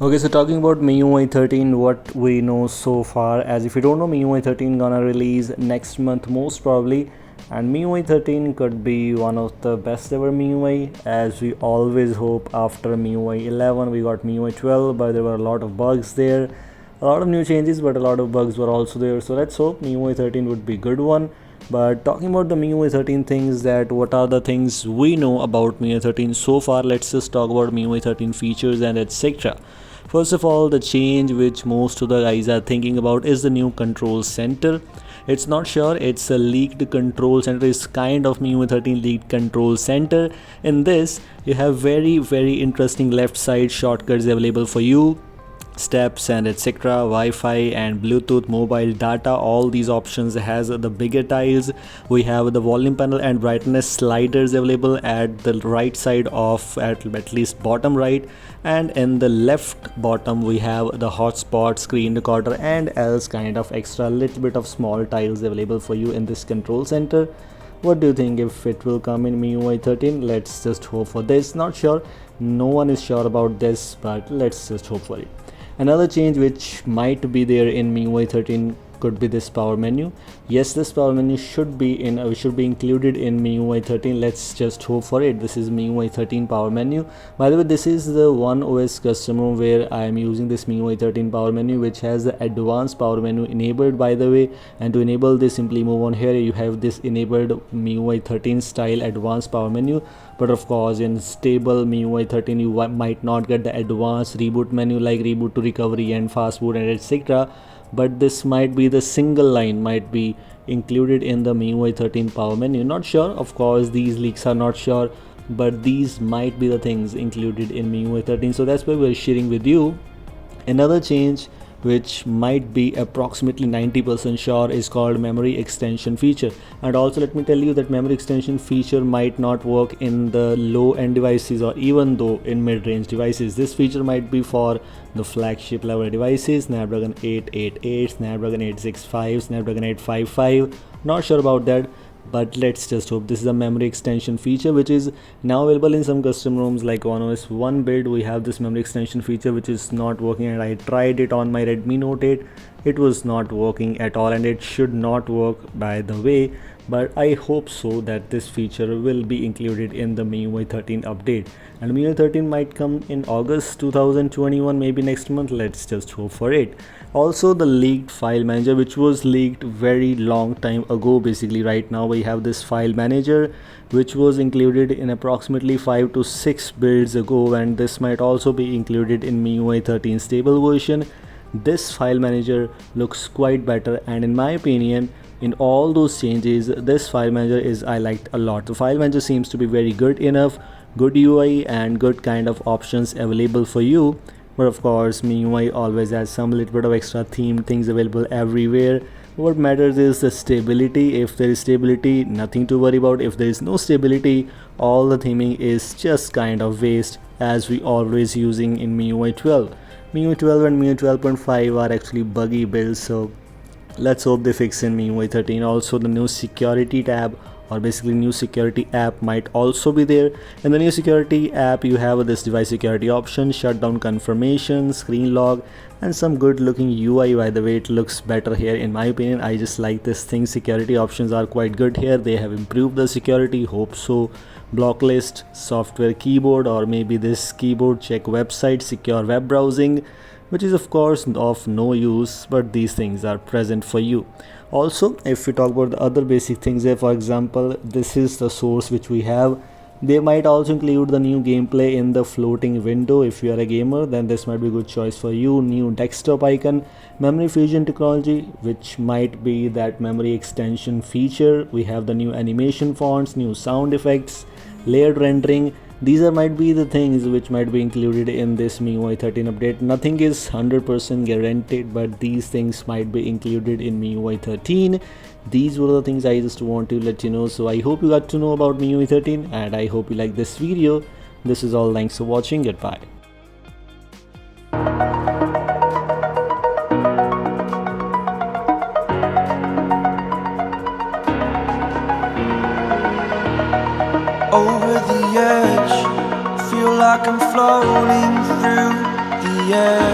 Okay, so talking about MIUI 13, what we know so far, as if you don't know, MIUI 13 gonna release next month most probably, and MIUI 13 could be one of the best ever MIUI, as we always hope. After MIUI 11 we got MIUI 12, but there were a lot of bugs there, a lot of new changes, but a lot of bugs were also there. So let's hope MIUI 13 would be good one. But talking about the MIUI 13 things, that what are the things we know about MIUI 13 so far, let's just talk about MIUI 13 features and etc. First of all, the change which most of the guys are thinking about is the new control center. It's not sure, it's a leaked control center, it's kind of MIUI 13 leaked control center. In this, you have very interesting left side shortcuts available for you, steps and etc, Wi-Fi and Bluetooth, mobile data. All these options has the bigger tiles. We have the volume panel and brightness sliders available at the right side of at least bottom right, and in the left bottom we have the hotspot, screen recorder and else kind of extra little bit of small tiles available for you in this control center. What do you think if it will come in MIUI 13? Let's just hope for this. Not sure, no one is sure about this, but let's just hope for it. Another change which might be there in MIUI 13 could be this power menu. Yes, this power menu should be included in MIUI 13. Let's just hope for it. This is MIUI 13 power menu. By the way, this is the One OS custom ROM where I am using this MIUI 13 power menu, which has the advanced power menu enabled, by the way. And to enable this, simply move on here. You have this enabled MIUI 13 style advanced power menu. But of course, in stable MIUI 13 you might not get the advanced reboot menu like reboot to recovery and fast boot and etc. But this might be the single line might be included in the MIUI 13 power menu. Not sure, of course these leaks are not sure, but these might be the things included in MIUI 13, so that's why we're sharing with you. Another change which might be approximately 90% sure is called memory extension feature. And also let me tell you that memory extension feature might not work in the low end devices or even though in mid-range devices. This feature might be for the flagship level devices, Snapdragon 888, Snapdragon 865, Snapdragon 855. Not sure about that, but let's just hope. This is a memory extension feature which is now available in some custom ROMs like One OS 1 build. We have this memory extension feature which is not working, and I tried it on my Redmi Note 8. It was not working at all, and it should not work by the way, but I hope so that this feature will be included in the MIUI 13 update. And MIUI 13 might come in August 2021, maybe next month. Let's just hope for it. Also, the leaked file manager, which was leaked very long time ago. Basically right now we have this file manager which was included in approximately 5 to 6 builds ago, and this might also be included in MIUI 13 stable version. This file manager looks quite better, and in my opinion, in all those changes, this file manager is I liked a lot. The file manager seems to be very good enough, good UI and good kind of options available for you. But of course, MIUI always has some little bit of extra theme things available everywhere. What matters is the stability. If there is stability, nothing to worry about. If there is no stability, all the theming is just kind of waste, as we always using in MIUI 12. MIUI 12 and MIUI 12.5 are actually buggy builds, so let's hope they fix in MIUI 13. Also, the new security tab, or basically new security app, might also be there. In the new security app you have this device security option, shutdown confirmation, screen log, and some good looking UI. By the way, it looks better here in my opinion. I just like this thing. Security options are quite good here. They have improved the security, hope so. Block list, software keyboard, or maybe this keyboard check website, secure web browsing, which is of course of no use, but these things are present for you. Also, if we talk about the other basic things here, for example, this is the source which we have. They might also include the new gameplay in the floating window. If you are a gamer, then this might be a good choice for you. New desktop icon, memory fusion technology, which might be that memory extension feature. We have the new animation fonts, new sound effects, layered rendering. These might be the things which might be included in this MIUI 13 update. Nothing is 100% guaranteed, but these things might be included in MIUI 13. These were the things I just want to let you know. So I hope you got to know about MIUI 13, and I hope you like this video. This is all. Thanks for watching. Goodbye. Over the edge, feel like I'm floating through the Yeah.